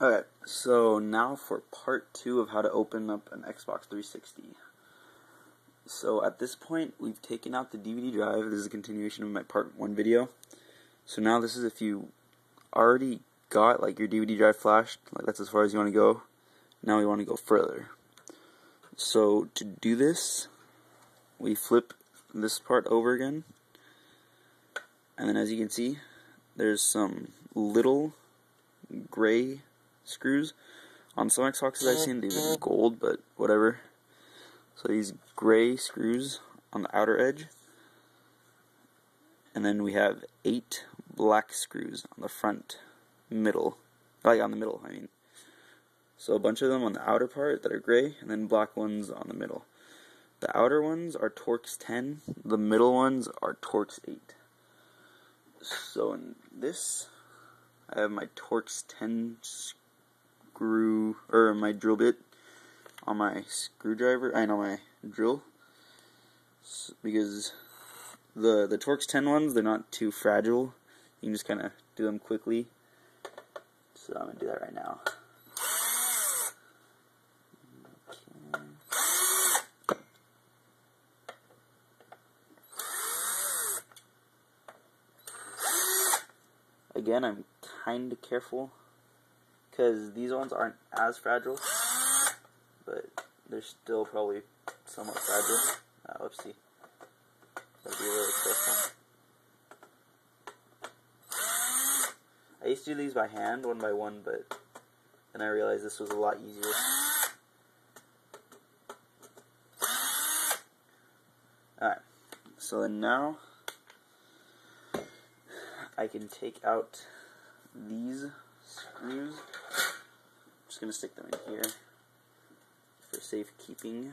Alright, so now for part 2 of how to open up an Xbox 360. So at this point, we've taken out the DVD drive. This is a continuation of my part 1 video. So now this is if you already got like your DVD drive flashed, like that's as far as you want to go. Now we want to go further. So to do this, we flip this part over again. And then as you can see, there's some little gray screws. On some Xboxes I've seen these are gold, but whatever. So these gray screws on the outer edge, and then we have 8 black screws on the front middle, like on the middle I mean. So a bunch of them on the outer part that are gray, and then black ones on the middle. The outer ones are Torx 10, the middle ones are Torx 8. So in this, I have my Torx 10 screw, or my drill bit on my screwdriver, on my drill, because the Torx 10 ones, they're not too fragile. You can just kind of do them quickly. So I'm going to do that right now. Again, I'm kind of careful, because these ones aren't as fragile, but they're still probably somewhat fragile. Oopsie. Gotta be really careful. I used to do these by hand, one by one, but then I realized this was a lot easier. Alright, so then now I can take out these screws. I'm just going to stick them in here for safekeeping.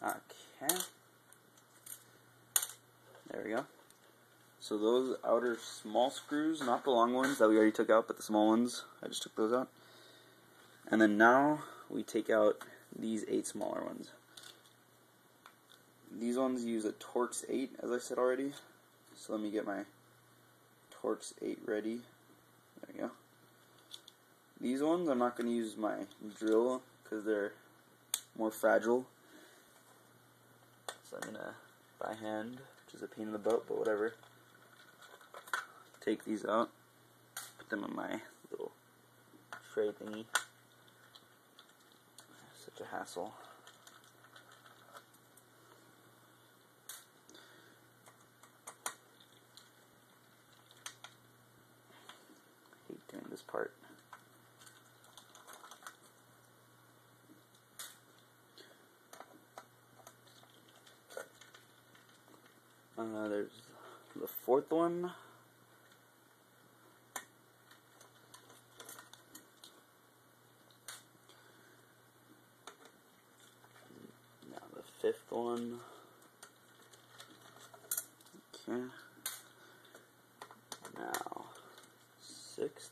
Okay. There we go. So those outer small screws, not the long ones that we already took out, but the small ones, I just took those out. And then now we take out these 8 smaller ones. These ones use a Torx 8, as I said already. So let me get my Torx 8 ready. There we go. These ones, I'm not going to use my drill because they're more fragile. So I'm going to, by hand, which is a pain in the butt, but whatever. Take these out, put them in my little tray thingy. Such a hassle. Hate doing this part. There's the 4th one. Now the 5th one. Okay. Now 6th.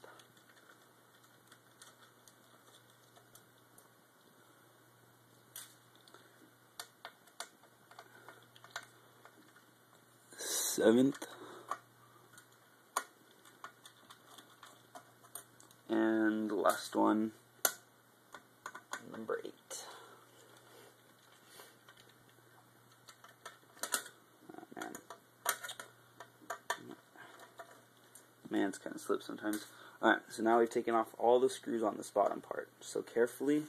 7th, and the last one, number 8. Oh, man, it's kind of slips sometimes. Alright, so now we've taken off all the screws on this bottom part. So carefully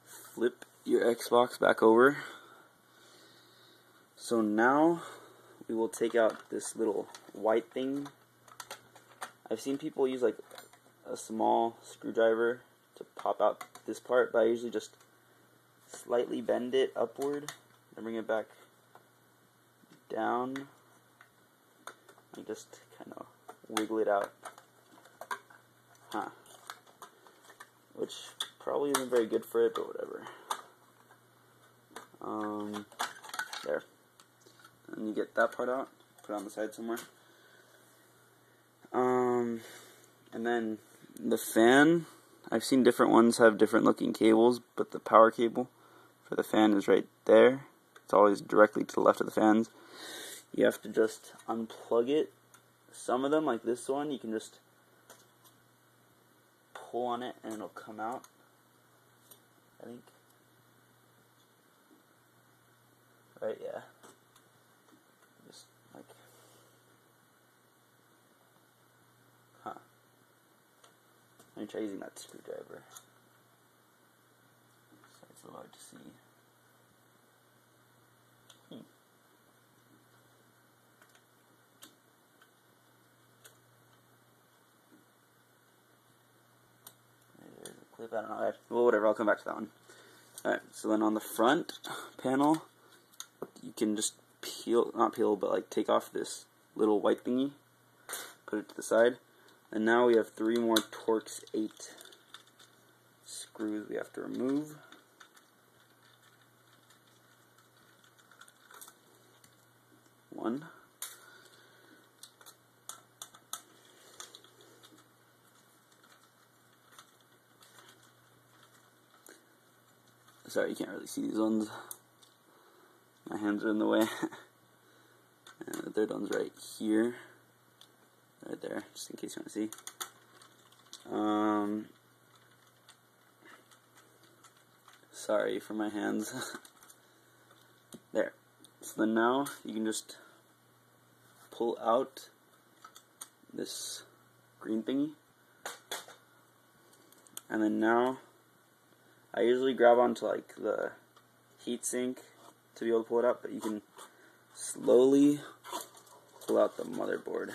flip your Xbox back over. So now we will take out this little white thing. I've seen people use like a small screwdriver to pop out this part, but I usually just slightly bend it upward and bring it back down and just kind of wiggle it out. Which probably isn't very good for it, but whatever. There. And you get that part out, put it on the side somewhere. And then the fan, I've seen different ones have different looking cables, but the power cable for the fan is right there. It's always directly to the left of the fans. You have to just unplug it. Some of them, like this one, you can just pull on it and it'll come out, I think. Right, yeah. Just like, let me try using that screwdriver. So it's a little hard to see. There's a clip, I don't know. Well, whatever, I'll come back to that one. Alright, so then on the front panel, you can just not peel, but like take off this little white thingy, put it to the side, and now we have 3 more Torx 8 screws we have to remove. One. Sorry, you can't really see these ones. My hands are in the way. And the third one's right here. Right there, just in case you want to see. Sorry for my hands. There. So then now you can just pull out this green thingy. And then now I usually grab onto like the heatsink to be able to pull it out, but you can slowly pull out the motherboard.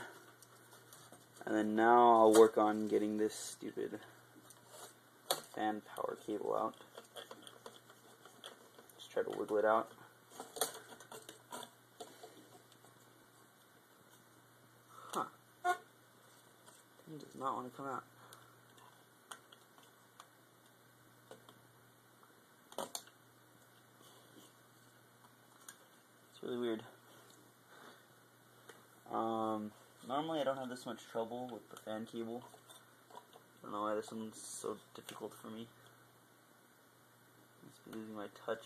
And then now I'll work on getting this stupid fan power cable out. Just try to wiggle it out. Huh. It does not want to come out. It's really weird. Normally I don't have this much trouble with the fan cable. I don't know why this one's so difficult for me. I must be losing my touch.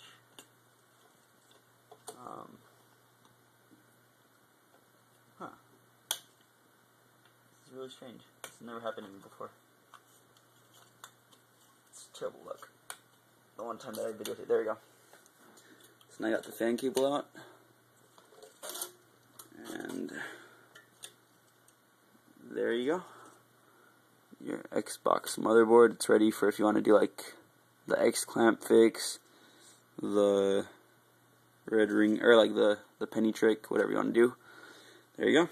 This is really strange. This has never happened to me before. It's terrible luck. The one time that I videotaped. There we go. So now I got the fan cable out. And there you go. Your Xbox motherboard. It's ready for if you want to do like the X clamp fix, the red ring, or like the penny trick, whatever you want to do. There you go.